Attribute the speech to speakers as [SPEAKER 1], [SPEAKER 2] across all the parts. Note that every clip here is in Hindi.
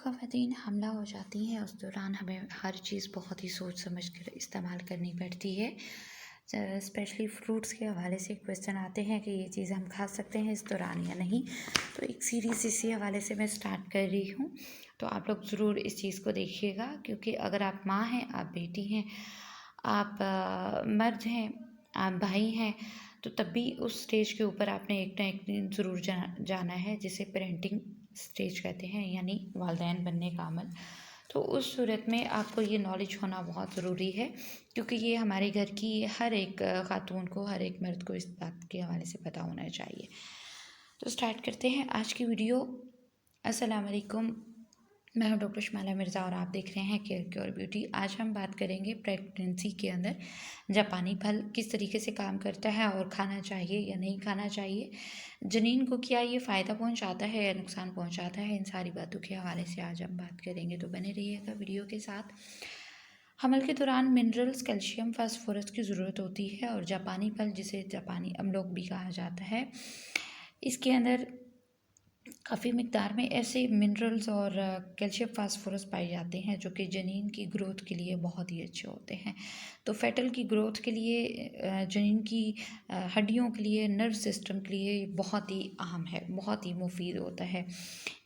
[SPEAKER 1] ख़वातीन हमला हो जाती हैं, उस दौरान हमें हर चीज़ बहुत ही सोच समझ कर इस्तेमाल करनी पड़ती है। स्पेशली फ्रूट्स के हवाले से क्वेश्चन आते हैं कि ये चीज़ हम खा सकते हैं इस दौरान या नहीं। तो एक सीरीज़ इसी हवाले से मैं स्टार्ट कर रही हूँ, तो आप लोग ज़रूर इस चीज़ को देखिएगा, क्योंकि अगर आप माँ हैं, आप बेटी हैं, आप मर्द हैं, आप भाई हैं, तो तब भी उस स्टेज के ऊपर आपने एक ना एक दिन ज़रूर जाना है, जिसे पेरेंटिंग स्टेज कहते हैं, यानी वालिदैन बनने का अमल। तो उस सूरत में आपको ये नॉलेज होना बहुत ज़रूरी है, क्योंकि ये हमारे घर की हर एक ख़ातून को, हर एक मर्द को इस बात के हवाले से पता होना चाहिए। तो स्टार्ट करते हैं आज की वीडियो। अस्सलाम वालेकुम, मैं हूं डॉक्टर शमाला मिर्ज़ा और आप देख रहे हैं केयर क्योर ब्यूटी। आज हम बात करेंगे प्रेगनेंसी के अंदर जापानी फल किस तरीके से काम करता है और खाना चाहिए या नहीं खाना चाहिए, जनीन को क्या ये फ़ायदा पहुंचाता है या नुकसान पहुंचाता है, इन सारी बातों के हवाले से आज हम बात करेंगे। तो बने रहिएगा वीडियो के साथ। हमल के दौरान मिनरल्स, कैल्शियम, फास्फोरस की ज़रूरत होती है, और जापानी फल, जिसे जापानी अमलोक भी कहा जाता है, इसके अंदर काफ़ी मिकदार में ऐसे मिनरल्स और कैल्शियम फास्फोरस पाए जाते हैं जो कि जनीन की ग्रोथ के लिए बहुत ही अच्छे होते हैं। तो फेटल की ग्रोथ के लिए, जनीन की हड्डियों के लिए, नर्व सिस्टम के लिए बहुत ही अहम है, बहुत ही मुफीद होता है।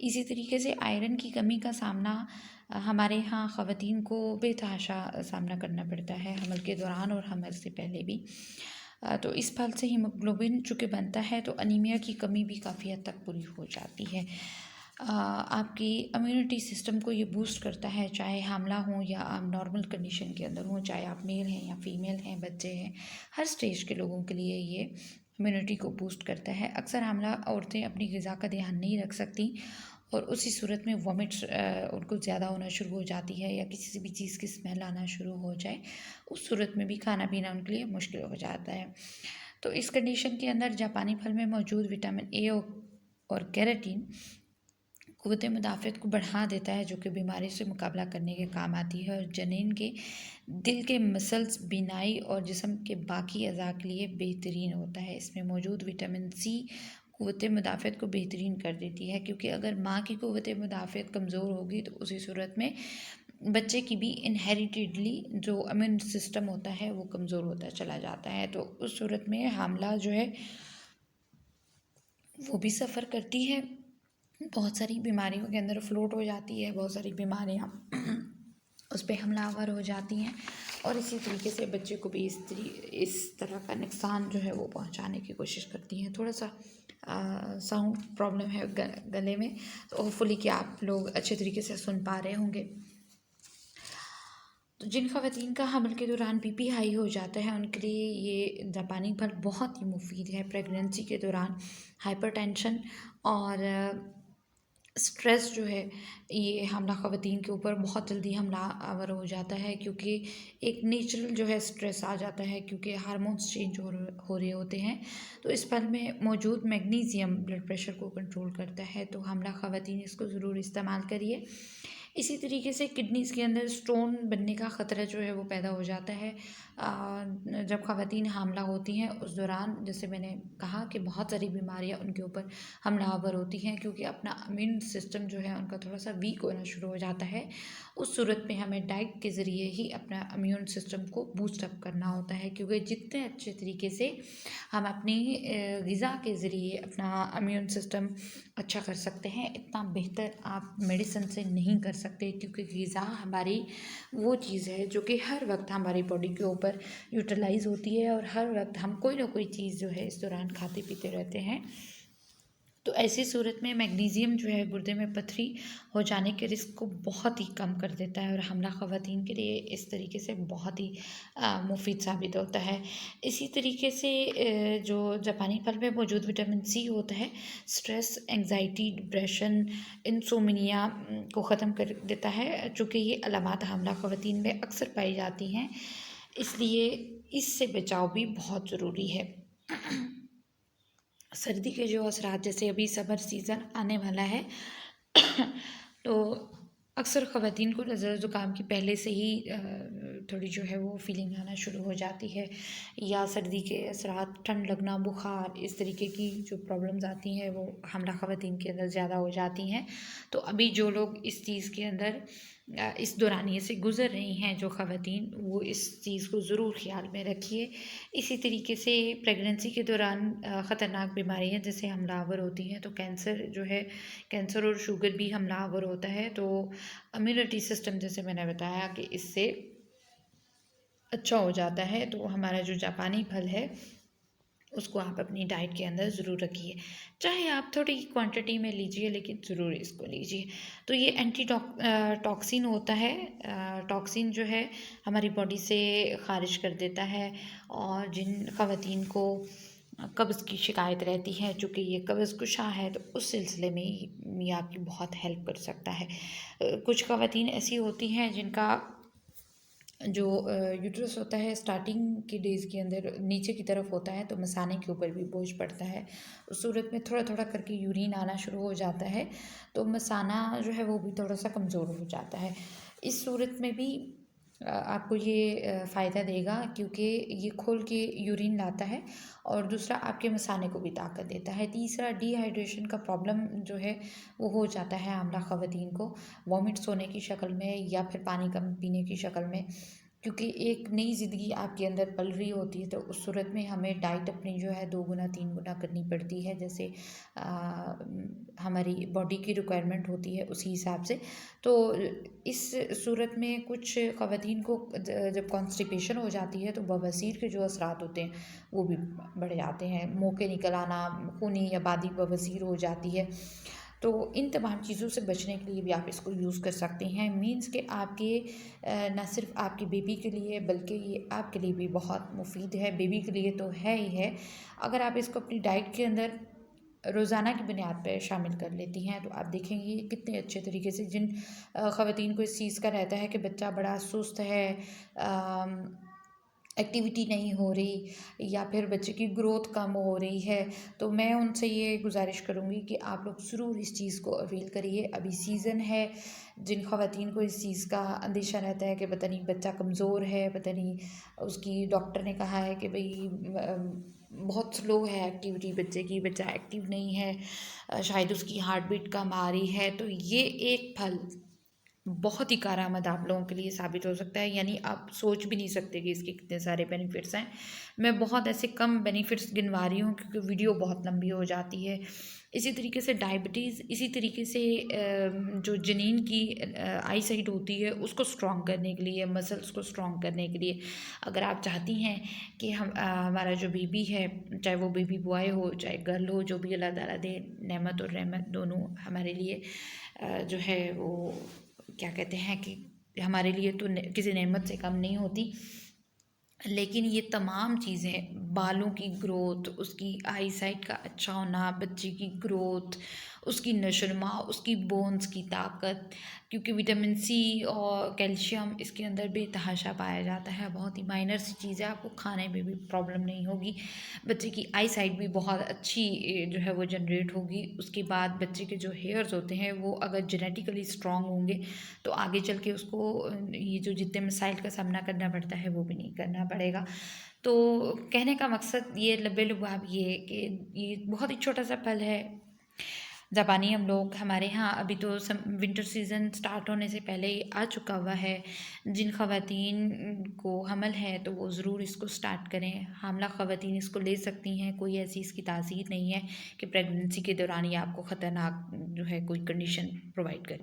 [SPEAKER 1] इसी तरीके से आयरन की कमी का सामना हमारे यहाँ ख़वातीन को बेतहाशा सामना करना पड़ता है, हमल के दौरान और हमल से पहले भी। तो इस फल से हीमोग्लोबिन चूँकि बनता है, तो अनीमिया की कमी भी काफ़ी हद तक पूरी हो जाती है। आपकी इम्यूनिटी सिस्टम को ये बूस्ट करता है, चाहे हामला हो या आप नॉर्मल कंडीशन के अंदर हो, चाहे आप मेल हैं या फीमेल हैं, बच्चे हैं, हर स्टेज के लोगों के लिए ये इम्यूनिटी को बूस्ट करता है। अक्सर हामला औरतें अपनी ग़िज़ा का ध्यान नहीं रख सकती, और उसी सूरत में वॉमिट्स उनको ज़्यादा होना शुरू हो जाती है, या किसी भी चीज़ की स्मेल आना शुरू हो जाए, उस सूरत में भी खाना पीना उनके लिए मुश्किल हो जाता है। तो इस कंडीशन के अंदर जापानी फल में मौजूद विटामिन ए और कैरोटीन क़ुव्वत मुदाफ़त को बढ़ा देता है, जो कि बीमारी से मुकाबला करने के काम आती है, और जनीन के दिल के मसल्स, बीनाई और जिस्म के बाकी अज़ा के लिए बेहतरीन होता है। इसमें मौजूद विटामिन सी क़ुव्वत मुदाफ़त को बेहतरीन कर देती है, क्योंकि अगर माँ की क़ुव्वत मुदाफ़त कमज़ोर होगी, तो उसी सूरत में बच्चे की भी इनहेरिटेडली जो इम्यून सिस्टम होता है वो कमज़ोर होता चला जाता है। तो उस सूरत में हामला जो है वो भी सफ़र करती है, बहुत सारी बीमारियों के अंदर फ्लोट हो जाती है, बहुत सारी बीमारियाँ उस पर हमलावर हो जाती हैं, और इसी तरीके से बच्चे को भी इस तरह का नुकसान जो है वो पहुंचाने की कोशिश करती हैं। थोड़ा सा साउंड प्रॉब्लम है गले में, तो होपफुली कि आप लोग अच्छे तरीके से सुन पा रहे होंगे। तो जिन ख़वातीन का हमल के दौरान बीपी हाई हो जाता है, उनके लिए ये जापानी फल बहुत ही मुफीद है। प्रेगनेंसी के दौरान हाइपरटेंशन और स्ट्रेस जो है, ये हमला ख़वातीन के ऊपर बहुत जल्दी हमलावर हो जाता है, क्योंकि एक नेचुरल जो है स्ट्रेस आ जाता है, क्योंकि हार्मोन्स चेंज हो रहे होते हैं। तो इस फल में मौजूद मैग्नीशियम ब्लड प्रेशर को कंट्रोल करता है, तो हमला ख़वातीन इसको ज़रूर इस्तेमाल करिए। इसी तरीके से किडनीज़ के अंदर स्टोन बनने का ख़तरा जो है वो पैदा हो जाता है जब ख़वातीन हामला होती हैं। उस दौरान, जैसे मैंने कहा, कि बहुत सारी बीमारियां उनके ऊपर हमलावर होती हैं, क्योंकि अपना इम्यून सिस्टम जो है उनका थोड़ा सा वीक होना शुरू हो जाता है। उस सूरत में हमें डाइट के ज़रिए ही अपना इम्यून सिस्टम को बूस्टअप करना होता है, क्योंकि जितने अच्छे तरीके से हम अपनी ग़िज़ा के ज़रिए अपना इम्यून सिस्टम अच्छा कर सकते हैं, इतना बेहतर आप मेडिसिन से नहीं कर सकते, क्योंकि ग़िज़ा हमारी वो चीज़ है जो कि हर वक्त हमारी बॉडी के ऊपर यूटिलाइज़ होती है, और हर वक्त हम कोई ना कोई चीज़ जो है इस दौरान खाते पीते रहते हैं। तो ऐसी सूरत में मैग्नीशियम जो है गुर्दे में पथरी हो जाने के रिस्क को बहुत ही कम कर देता है, और हमला ख़वातीन के लिए इस तरीके से बहुत ही मुफीद साबित होता है। इसी तरीके से जो जापानी फल में मौजूद विटामिन सी होता है, स्ट्रेस, एंग्जाइटी, डिप्रेशन, इंसोमिनिया को ख़त्म कर देता है, चूँकि ये अलामात हमला ख़वातीन में अक्सर पाई जाती हैं, इसलिए इससे बचाव भी बहुत ज़रूरी है। सर्दी के जो असरात, जैसे अभी समर सीज़न आने वाला है, तो अक्सर ख़वातीन को नज़ला ज़ुकाम की पहले से ही थोड़ी जो है वो फीलिंग आना शुरू हो जाती है, या सर्दी के असरात, ठंड लगना, बुखार, इस तरीके की जो प्रॉब्लम्स आती हैं वो हामिला ख़वातीन के अंदर ज़्यादा हो जाती हैं। तो अभी जो लोग इस चीज़ के अंदर इस दौरानिए से गुज़र रही हैं जो ख़वातीन, वो इस चीज़ को ज़रूर ख़्याल में रखिए। इसी तरीके से प्रेगनेंसी के दौरान ख़तरनाक बीमारियाँ जैसे हमलावर होती हैं, तो कैंसर जो है, कैंसर और शुगर भी हमलावर होता है। तो इम्यूनिटी सिस्टम, जैसे मैंने बताया कि इससे अच्छा हो जाता है। तो हमारा जो जापानी फल है उसको आप अपनी डाइट के अंदर ज़रूर रखिए, चाहे आप थोड़ी क्वांटिटी में लीजिए लेकिन ज़रूर इसको लीजिए। तो ये टॉक्सिन होता है। टॉक्सिन जो है हमारी बॉडी से ख़ारिज कर देता है। और जिन ख़वातीन को कब्ज़ की शिकायत रहती है, चूँकि ये कब्ज़ कुशा है, तो उस सिलसिले में ये आपकी बहुत हेल्प कर सकता है। कुछ ख़वातीन ऐसी होती हैं जिनका जो यूट्रस होता है स्टार्टिंग के डेज़ के अंदर नीचे की तरफ होता है, तो मसाने के ऊपर भी बोझ पड़ता है। उस सूरत में थोड़ा थोड़ा करके यूरिन आना शुरू हो जाता है, तो मसाना जो है वो भी थोड़ा सा कमज़ोर हो जाता है। इस सूरत में भी आपको ये फ़ायदा देगा, क्योंकि ये खोल के यूरिन लाता है, और दूसरा आपके मसाने को भी ताकत देता है। तीसरा, डिहाइड्रेशन का प्रॉब्लम जो है वो हो जाता है आमला ख़वातीन को, वॉमिट्स होने की शक्ल में या फिर पानी कम पीने की शक्ल में, क्योंकि एक नई ज़िंदगी आपके अंदर पल रही होती है। तो उस सूरत में हमें डाइट अपनी जो है 2 गुना 3 गुना करनी पड़ती है, जैसे हमारी बॉडी की रिक्वायरमेंट होती है उसी हिसाब से। तो इस सूरत में कुछ ख़वातीन को जब कॉन्स्टिपेशन हो जाती है, तो बवासीर के जो असरात होते हैं वो भी बढ़ जाते हैं। मुँह के निकल आना, खूनी या बादी बवासीर हो जाती है। तो इन तमाम चीज़ों से बचने के लिए भी आप इसको यूज़ कर सकते हैं। मीन्स कि आपके ना सिर्फ आपकी बेबी के लिए, बल्कि ये आपके लिए भी बहुत मुफीद है। बेबी के लिए तो है ही है। अगर आप इसको अपनी डाइट के अंदर रोज़ाना की बुनियाद पे शामिल कर लेती हैं, तो आप देखेंगी कितने अच्छे तरीके से, जिन ख़वातीन को इस चीज़ का रहता है कि बच्चा बड़ा सुस्त है, एक्टिविटी नहीं हो रही, या फिर बच्चे की ग्रोथ कम हो रही है, तो मैं उनसे ये गुजारिश करूँगी कि आप लोग ज़रूर इस चीज़ को अवेल करिए। अभी सीज़न है, जिन ख़वातीन को इस चीज़ का अंदेशा रहता है कि पता नहीं बच्चा कमज़ोर है, पता नहीं उसकी डॉक्टर ने कहा है कि भाई बहुत स्लो है एक्टिविटी बच्चे की, बच्चा एक्टिव नहीं है, शायद उसकी हार्ट बीट कम आ रही है, तो ये एक फल बहुत ही कारआमद आप लोगों के लिए साबित हो सकता है। यानी आप सोच भी नहीं सकते कि इसके कितने सारे बेनिफिट्स हैं। मैं बहुत ऐसे कम बेनिफिट्स गिनवा रही हूँ, क्योंकि वीडियो बहुत लंबी हो जाती है। इसी तरीके से डायबिटीज़, इसी तरीके से जो जनीन की आई साइट होती है उसको स्ट्रॉन्ग करने के लिए, मसल्स को स्ट्रॉन्ग करने के लिए, अगर आप चाहती हैं कि हमारा जो बेबी है, चाहे वो बेबी बॉय हो चाहे गर्ल हो, जो भी अल्लाह ताला दे, नेमत और रहमत दोनों हमारे लिए जो है वो क्या कहते हैं कि हमारे लिए तो किसी नेमत से कम नहीं होती। लेकिन ये तमाम चीज़ें, बालों की ग्रोथ, उसकी आई साइट का अच्छा होना, बच्चे की ग्रोथ, उसकी नशोनुमा, उसकी बोन्स की ताकत, क्योंकि विटामिन सी और कैल्शियम इसके अंदर बेतहाशा पाया जाता है। बहुत ही माइनर सी चीज़ है, आपको खाने में भी प्रॉब्लम नहीं होगी। बच्चे की आई साइट भी बहुत अच्छी जो है वो जनरेट होगी। उसके बाद बच्चे के जो हेयर्स होते हैं वो अगर जेनेटिकली स्ट्रॉन्ग होंगे, तो आगे चल के उसको ये जो जितने मसाइल का सामना करना पड़ता है वो भी नहीं करना पड़ेगा। तो कहने का मकसद ये लबे-लुबाब ये है कि ये बहुत ही छोटा सा फल है। जापानी हम लोग हमारे यहाँ अभी तो विंटर सीज़न स्टार्ट होने से पहले ही आ चुका हुआ है। जिन ख़वातीन को हमल है तो वो ज़रूर इसको स्टार्ट करें। हामिला ख़वातीन इसको ले सकती हैं, कोई ऐसी इसकी तासीर नहीं है कि प्रेगनेंसी के दौरान ये आपको ख़तरनाक जो है कोई कंडीशन प्रोवाइड करे।